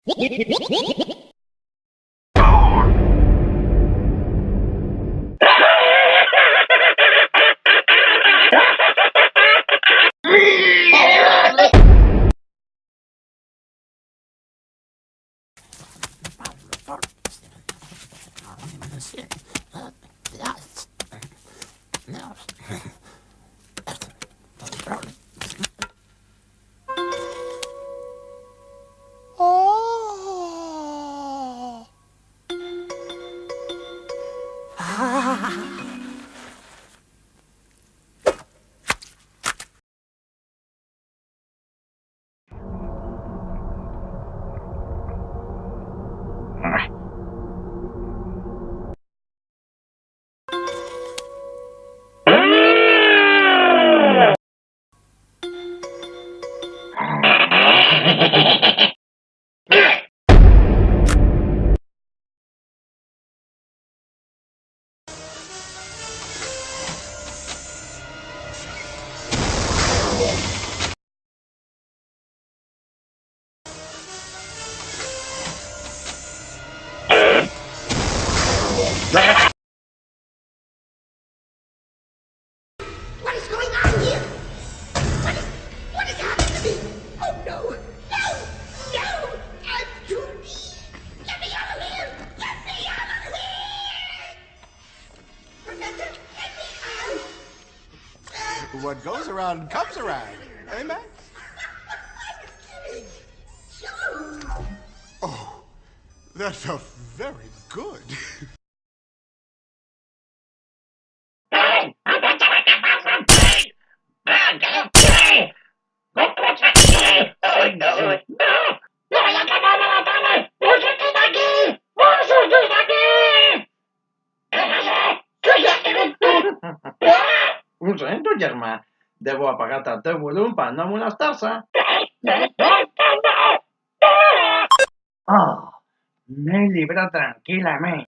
What is going on here? What is happening to me? Oh no! No! No! I'm too weak! Get me out of here! Get me out of here! Professor, get me out! What goes around comes around. Amen? Oh, that felt very good. Ho sento, germà. Devo apagar-te el volum per no molestar-se. Oh, m'he llibrat tranquil·lament.